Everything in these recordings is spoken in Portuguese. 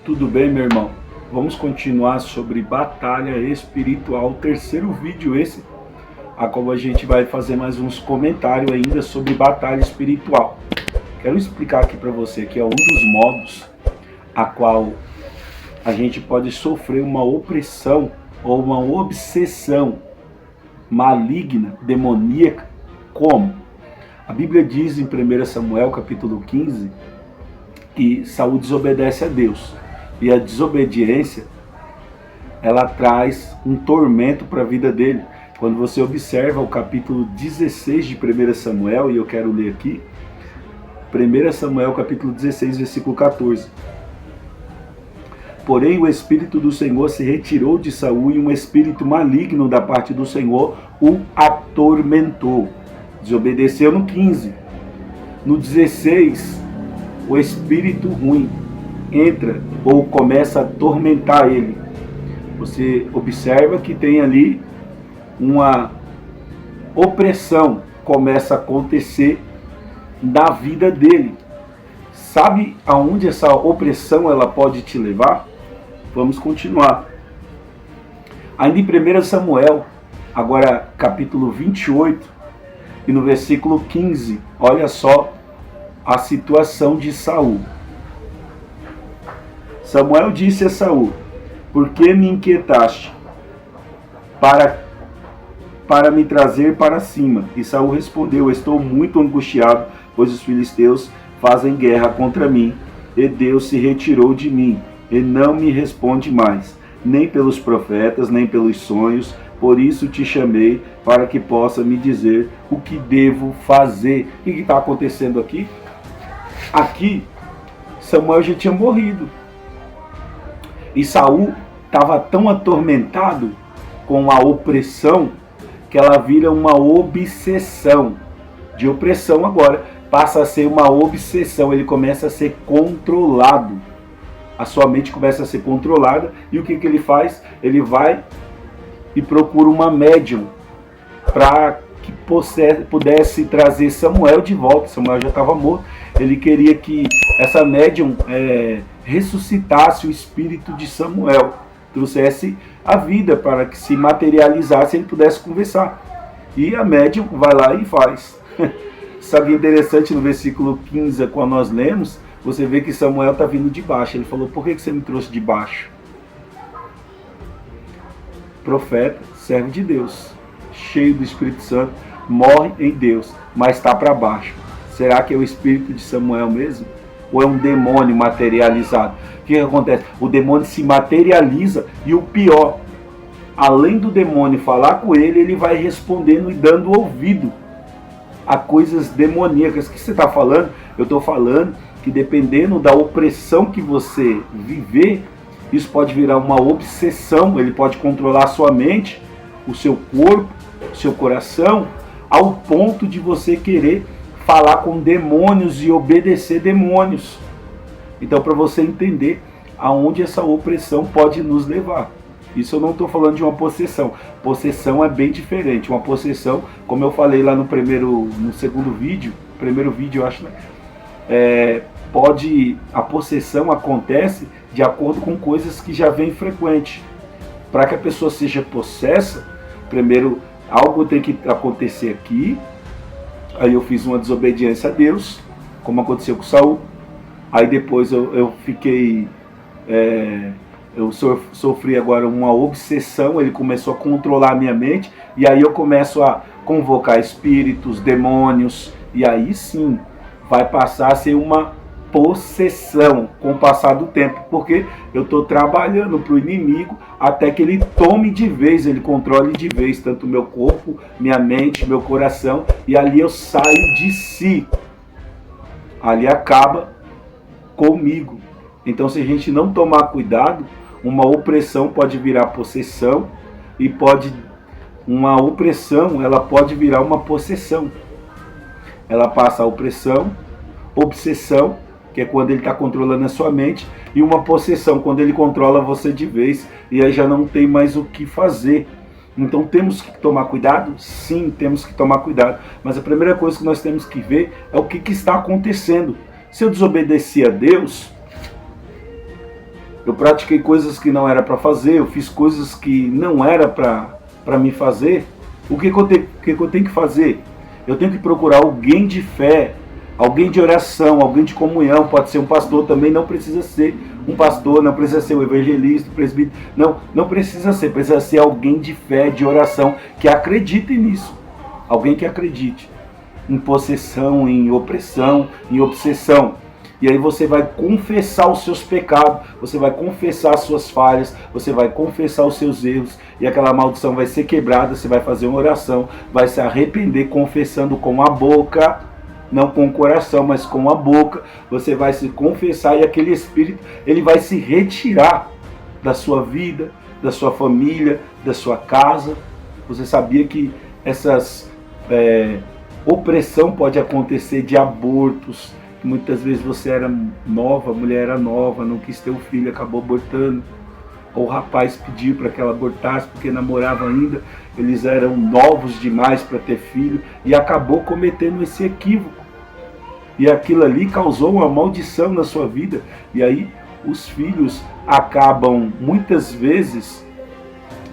Tudo bem, meu irmão? Vamos continuar sobre batalha espiritual, terceiro vídeo esse, a qual a gente vai fazer mais uns comentários ainda sobre batalha espiritual. Quero explicar aqui para você que é um dos modos a qual a gente pode sofrer uma opressão ou uma obsessão maligna, demoníaca. Como? A Bíblia diz em 1 Samuel capítulo 15 que Saul desobedece a Deus. E a desobediência, ela traz um tormento para a vida dele. Quando você observa o capítulo 16 de 1 Samuel, e eu quero ler aqui, 1 Samuel capítulo 16, versículo 14. Porém o Espírito do Senhor se retirou de Saul e um espírito maligno da parte do Senhor o atormentou. Desobedeceu no 15. No 16, o espírito ruim entra ou começa a atormentar ele. Você observa que tem ali uma opressão começa a acontecer na vida dele. Sabe aonde essa opressão ela pode te levar? Vamos continuar. Ainda em 1 Samuel, agora capítulo 28, e no versículo 15, olha só a situação de Saul. Samuel disse a Saul: por que me inquietaste para me trazer para cima? E Saul respondeu: estou muito angustiado, pois os filisteus fazem guerra contra mim, e Deus se retirou de mim, e não me responde mais, nem pelos profetas, nem pelos sonhos. Por isso te chamei, para que possa me dizer o que devo fazer. O que está acontecendo aqui? Aqui, Samuel já tinha morrido. E Saul estava tão atormentado com a opressão que ela vira uma obsessão. De opressão agora passa a ser uma obsessão. Ele começa a ser controlado. A sua mente começa a ser controlada. E o que ele faz? Ele vai e procura uma médium para que pudesse trazer Samuel de volta. Samuel já estava morto. Ele queria que essa médium ressuscitasse o espírito de Samuel, trouxesse a vida para que se materializasse e ele pudesse conversar. E a médium vai lá e faz. Sabe, interessante, no versículo 15, quando nós lemos, você vê que Samuel está vindo de baixo. Ele falou: por que você me trouxe de baixo? Profeta, servo de Deus, cheio do Espírito Santo, morre em Deus, mas está para baixo. Será que é o espírito de Samuel mesmo? Ou é um demônio materializado? O que acontece? O demônio se materializa e o pior, além do demônio falar com ele, ele vai respondendo e dando ouvido a coisas demoníacas. O que você está falando? Eu estou falando que dependendo da opressão que você viver, isso pode virar uma obsessão. Ele pode controlar a sua mente, o seu corpo, o seu coração, ao ponto de você querer falar com demônios e obedecer demônios. Então, para você entender aonde essa opressão pode nos levar. Isso eu não estou falando de uma possessão. Possessão é bem diferente. Uma possessão, como eu falei lá no segundo vídeo, primeiro vídeo eu acho, né? A possessão acontece de acordo com coisas que já vem frequente. Para que a pessoa seja possessa, primeiro algo tem que acontecer aqui. Aí eu fiz uma desobediência a Deus, como aconteceu com Saul. Aí depois eu fiquei... eu sofri agora uma obsessão. Ele começou a controlar a minha mente. E aí eu começo a convocar espíritos, demônios. E aí sim, vai passar a ser uma possessão com o passar do tempo. Porque eu estou trabalhando para o inimigo até que ele tome de vez, ele controle de vez tanto o meu corpo, minha mente, meu coração, e ali eu saio de si. Ali acaba comigo. Então, se a gente não tomar cuidado, uma opressão pode virar possessão e uma opressão, ela pode virar uma possessão. Ela passa a opressão, obsessão, que é quando ele está controlando a sua mente, e uma possessão, quando ele controla você de vez, e aí já não tem mais o que fazer. Então temos que tomar cuidado? Sim, temos que tomar cuidado. Mas a primeira coisa que nós temos que ver é o que está acontecendo. Se eu desobedeci a Deus, eu pratiquei coisas que não era para fazer, eu fiz coisas que não era para me fazer, o que eu tenho que fazer? Eu tenho que procurar alguém de fé, alguém de oração, alguém de comunhão, pode ser um pastor também, não precisa ser um pastor, não precisa ser um evangelista, um presbítero, não precisa ser alguém de fé, de oração, que acredite nisso, alguém que acredite em possessão, em opressão, em obsessão. E aí você vai confessar os seus pecados, você vai confessar as suas falhas, você vai confessar os seus erros, e aquela maldição vai ser quebrada, você vai fazer uma oração, vai se arrepender confessando com a boca, não com o coração, mas com a boca, você vai se confessar e aquele espírito, ele vai se retirar da sua vida, da sua família, da sua casa. Você sabia que essas opressão pode acontecer de abortos, que muitas vezes você era nova, a mulher era nova, não quis ter um filho, acabou abortando, ou o rapaz pediu para que ela abortasse porque namorava ainda, eles eram novos demais para ter filho e acabou cometendo esse equívoco. E aquilo ali causou uma maldição na sua vida. E aí os filhos acabam, muitas vezes,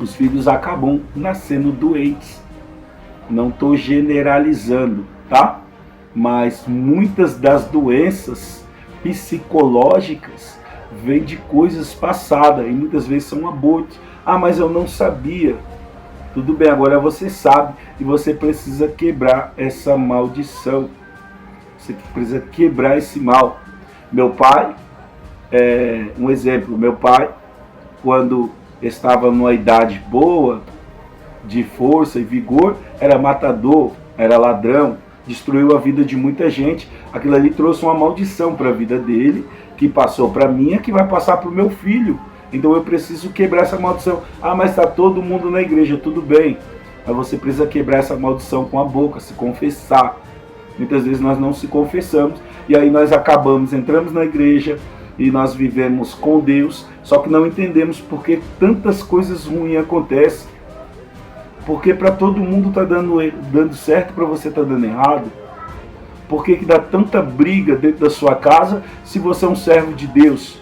os filhos acabam nascendo doentes. Não estou generalizando, tá? Mas muitas das doenças psicológicas vêm de coisas passadas e muitas vezes são abortos. Ah, mas eu não sabia. Tudo bem, agora você sabe e você precisa quebrar essa maldição. Você precisa quebrar esse mal. Meu pai, um exemplo, meu pai, quando estava numa idade boa, de força e vigor, era matador, era ladrão, destruiu a vida de muita gente. Aquilo ali trouxe uma maldição para a vida dele, que passou para mim, que vai passar para o meu filho. Então eu preciso quebrar essa maldição. Ah, mas está todo mundo na igreja, tudo bem. Mas você precisa quebrar essa maldição com a boca, se confessar. Muitas vezes nós não se confessamos e aí nós entramos na igreja e nós vivemos com Deus, só que não entendemos por que tantas coisas ruins acontecem. Porque para todo mundo está dando certo, para você está dando errado. Por que dá tanta briga dentro da sua casa se você é um servo de Deus?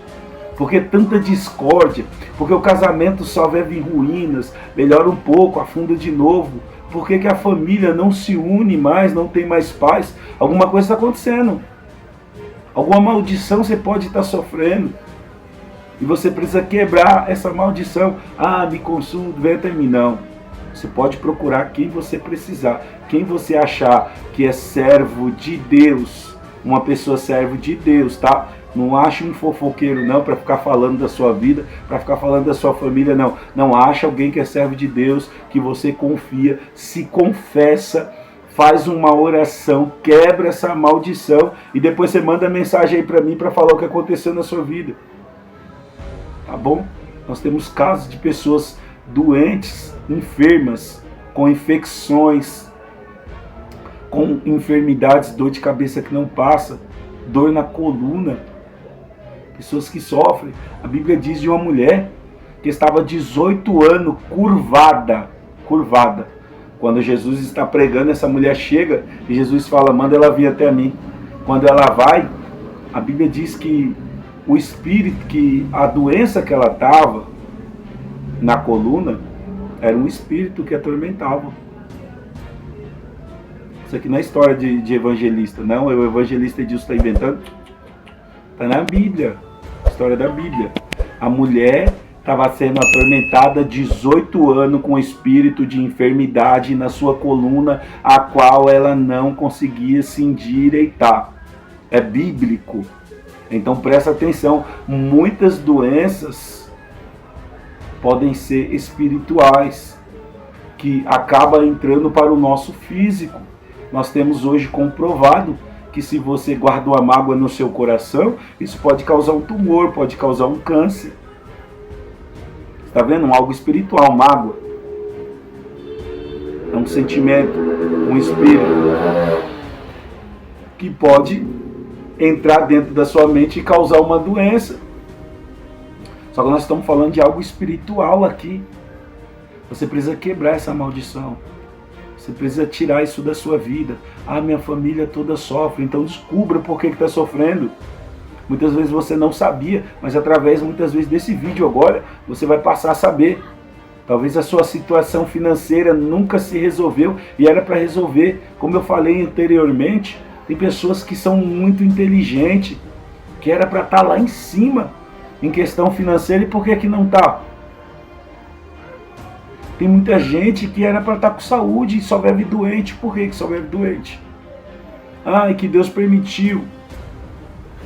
Por que tanta discórdia? Porque o casamento só vive em ruínas, melhora um pouco, afunda de novo. Por que a família não se une mais, não tem mais paz? Alguma coisa está acontecendo. Alguma maldição você pode estar sofrendo. E você precisa quebrar essa maldição. Ah, me consumo, vem até mim. Não. Você pode procurar quem você precisar. Quem você achar que é servo de Deus. Uma pessoa servo de Deus, tá? Não ache um fofoqueiro não, para ficar falando da sua vida, para ficar falando da sua família, não. Não acha alguém que é servo de Deus, que você confia, se confessa, faz uma oração, quebra essa maldição e depois você manda mensagem aí para mim para falar o que aconteceu na sua vida. Tá bom? Nós temos casos de pessoas doentes, enfermas, com infecções, com enfermidades, dor de cabeça que não passa, dor na coluna. Pessoas que sofrem. A Bíblia diz de uma mulher que estava 18 anos curvada. Quando Jesus está pregando, essa mulher chega e Jesus fala, manda ela vir até mim. Quando ela vai, a Bíblia diz que o espírito, que a doença que ela estava na coluna, era um espírito que atormentava. Isso aqui não é história de evangelista, não. O evangelista Edilson está inventando. Está na Bíblia, história da Bíblia. A mulher estava sendo atormentada 18 anos com espírito de enfermidade na sua coluna, a qual ela não conseguia se endireitar. É bíblico. Então presta atenção, muitas doenças podem ser espirituais, que acabam entrando para o nosso físico. Nós temos hoje comprovado que se você guarda uma mágoa no seu coração, isso pode causar um tumor, pode causar um câncer. Está vendo? Algo espiritual, mágoa. É um sentimento, um espírito que pode entrar dentro da sua mente e causar uma doença. Só que nós estamos falando de algo espiritual aqui. Você precisa quebrar essa maldição. Você precisa tirar isso da sua vida. Ah, minha família toda sofre. Então descubra por que está sofrendo. Muitas vezes você não sabia, mas através muitas vezes desse vídeo agora, você vai passar a saber. Talvez a sua situação financeira nunca se resolveu e era para resolver. Como eu falei anteriormente, tem pessoas que são muito inteligentes, que era para estar lá em cima em questão financeira, e por que não está? Tem muita gente que era para estar com saúde e só vive doente. Por que só vive doente? E que Deus permitiu.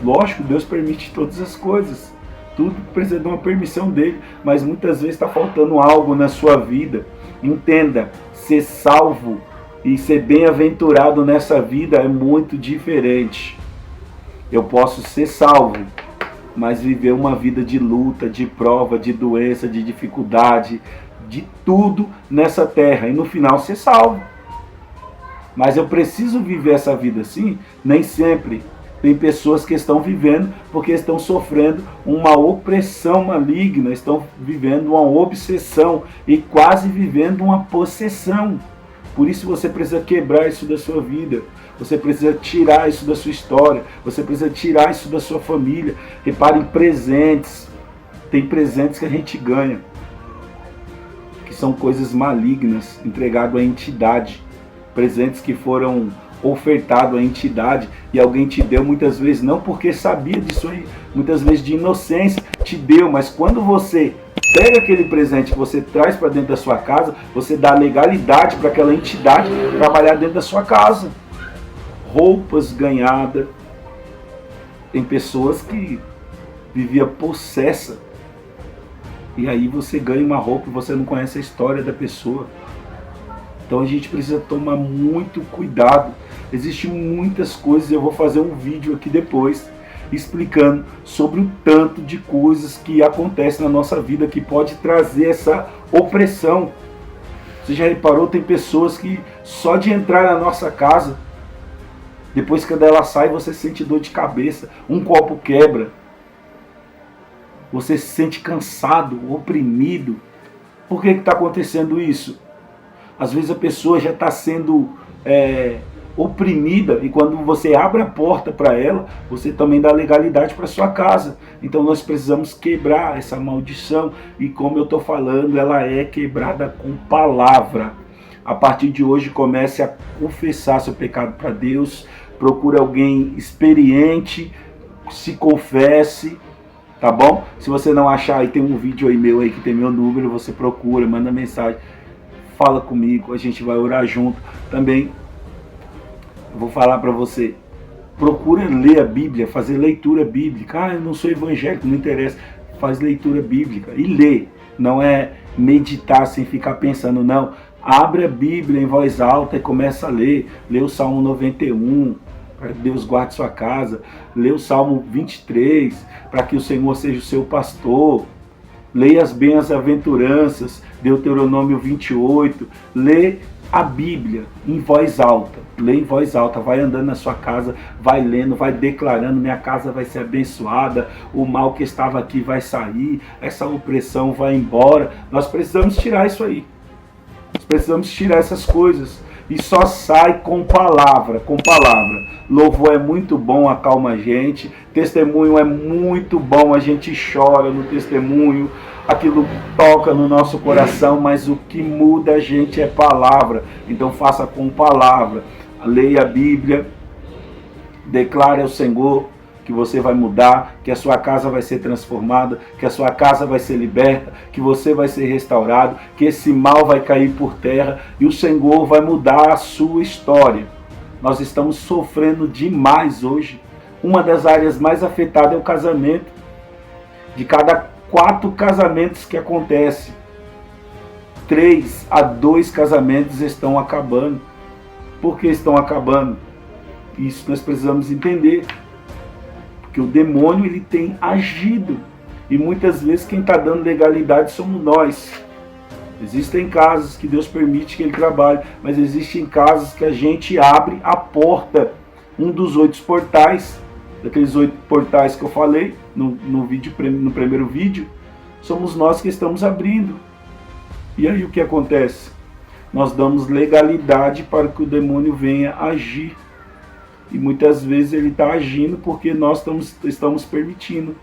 Lógico, Deus permite todas as coisas. Tudo precisa de uma permissão dele. Mas muitas vezes está faltando algo na sua vida. Entenda, ser salvo e ser bem-aventurado nessa vida é muito diferente. Eu posso ser salvo, mas viver uma vida de luta, de prova, de doença, de dificuldade, de tudo nessa terra, e no final ser salvo. Mas eu preciso viver essa vida assim? Nem sempre. Tem pessoas que estão vivendo porque estão sofrendo uma opressão maligna, estão vivendo uma obsessão e quase vivendo uma possessão. Por isso você precisa quebrar isso da sua vida. Você precisa tirar isso da sua história. Você precisa tirar isso da sua família. Repare em presentes. Tem presentes que a gente ganha, que são coisas malignas, entregado à entidade. Presentes que foram ofertados à entidade e alguém te deu muitas vezes, não porque sabia disso aí, muitas vezes de inocência te deu, mas quando você pega aquele presente que você traz para dentro da sua casa, você dá legalidade para aquela entidade trabalhar dentro da sua casa. Roupas ganhadas. Tem pessoas que viviam possessa. E aí você ganha uma roupa e você não conhece a história da pessoa. Então a gente precisa tomar muito cuidado. Existem muitas coisas, eu vou fazer um vídeo aqui depois explicando sobre o tanto de coisas que acontecem na nossa vida que pode trazer essa opressão. Você já reparou, tem pessoas que só de entrar na nossa casa, depois que ela sai, você sente dor de cabeça, um copo quebra, você se sente cansado, oprimido. Por que está acontecendo isso? Às vezes a pessoa já está sendo oprimida, e quando você abre a porta para ela, você também dá legalidade para sua casa. Então nós precisamos quebrar essa maldição, e como eu estou falando, ela é quebrada com palavra. A partir de hoje comece a confessar seu pecado para Deus, procure alguém experiente, se confesse, tá bom? Se você não achar, aí tem um vídeo aí meu aí que tem meu número, você procura, manda mensagem, fala comigo, a gente vai orar junto. Também eu vou falar para você, procura ler a Bíblia, fazer leitura bíblica. Eu não sou evangélico, não interessa, faz leitura bíblica e lê. Não é meditar sem ficar pensando, não. Abre a Bíblia em voz alta e começa a ler. Lê o Salmo 91, para que Deus guarde sua casa. Lê o Salmo 23, para que o Senhor seja o seu pastor. Leia as bem-aventuranças, Deuteronômio 28. Lê a Bíblia em voz alta. Lê em voz alta, vai andando na sua casa, vai lendo, vai declarando, minha casa vai ser abençoada, o mal que estava aqui vai sair, essa opressão vai embora. Nós precisamos tirar isso aí. Nós precisamos tirar essas coisas. E só sai com palavra, com palavra. Louvor é muito bom, acalma a gente. Testemunho é muito bom, a gente chora no testemunho. Aquilo toca no nosso coração, mas o que muda a gente é palavra. Então faça com palavra. Leia a Bíblia, declare ao Senhor que você vai mudar, que a sua casa vai ser transformada, que a sua casa vai ser liberta, que você vai ser restaurado, que esse mal vai cair por terra e o Senhor vai mudar a sua história. Nós estamos sofrendo demais hoje. Uma das áreas mais afetadas é o casamento. De cada 4 casamentos que acontecem, 3 a 2 casamentos estão acabando. Por que estão acabando? Isso nós precisamos entender. Porque o demônio ele tem agido. E muitas vezes quem está dando legalidade somos nós. Existem casos que Deus permite que ele trabalhe, mas existem casos que a gente abre a porta. Um dos 8 portais, daqueles 8 portais que eu falei no primeiro vídeo, somos nós que estamos abrindo. E aí o que acontece? Nós damos legalidade para que o demônio venha agir. E muitas vezes ele está agindo porque nós estamos permitindo.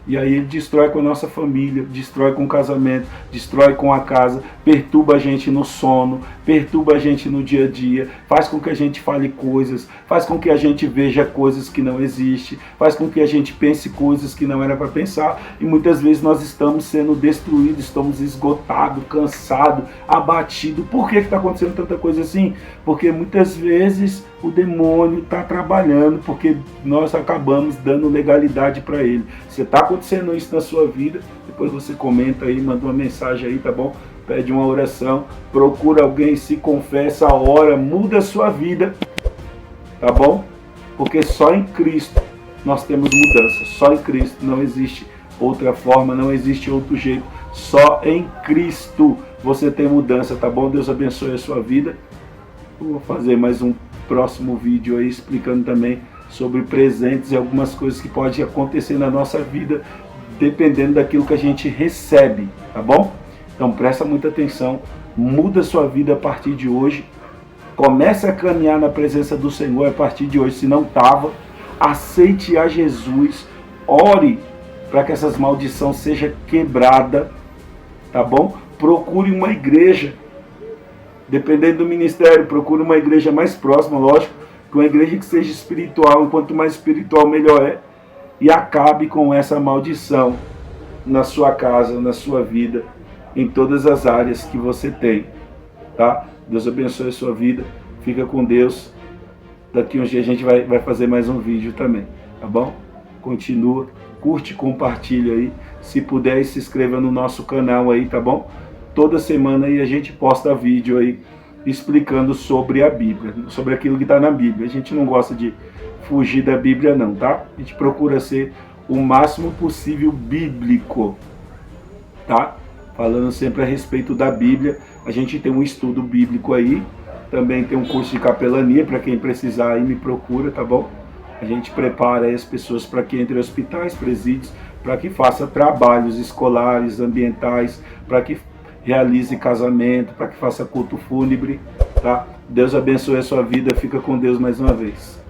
E aí ele destrói com a nossa família, destrói com o casamento, destrói com a casa, perturba a gente no sono, perturba a gente no dia a dia, faz com que a gente fale coisas, faz com que a gente veja coisas que não existem, faz com que a gente pense coisas que não era para pensar. E muitas vezes nós estamos sendo destruídos, estamos esgotados, cansados, abatidos. Por que está acontecendo tanta coisa assim? Porque muitas vezes o demônio está trabalhando, porque nós acabamos dando legalidade para ele. Você está acontecendo isso na sua vida, depois você comenta aí, manda uma mensagem aí, tá bom? Pede uma oração, procura alguém, se confessa, ora, muda a sua vida, tá bom? Porque só em Cristo nós temos mudança, só em Cristo, não existe outra forma, não existe outro jeito, só em Cristo você tem mudança, tá bom? Deus abençoe a sua vida. Eu vou fazer mais um próximo vídeo aí explicando também sobre presentes e algumas coisas que podem acontecer na nossa vida dependendo daquilo que a gente recebe, tá bom? Então presta muita atenção, muda a sua vida a partir de hoje, comece a caminhar na presença do Senhor a partir de hoje, se não estava, aceite a Jesus, ore para que essas maldições sejam quebradas, tá bom? Procure uma igreja, dependendo do ministério, procure uma igreja mais próxima, lógico, que uma igreja que seja espiritual, quanto mais espiritual melhor é, e acabe com essa maldição na sua casa, na sua vida, em todas as áreas que você tem, tá? Deus abençoe a sua vida, fica com Deus, daqui uns dias a gente vai fazer mais um vídeo também, tá bom? Continua, curte, compartilha aí, se puder se inscreva no nosso canal aí, tá bom? Toda semana aí a gente posta vídeo aí explicando sobre a Bíblia, sobre aquilo que está na Bíblia. A gente não gosta de fugir da Bíblia não, tá? A gente procura ser o máximo possível bíblico, tá? Falando sempre a respeito da Bíblia. A gente tem um estudo bíblico aí, também tem um curso de capelania, para quem precisar aí me procura, tá bom? A gente prepara aí as pessoas para que entre em hospitais, presídios, para que faça trabalhos escolares, ambientais, para que realize casamento, para que faça culto fúnebre, tá? Deus abençoe a sua vida, fica com Deus mais uma vez.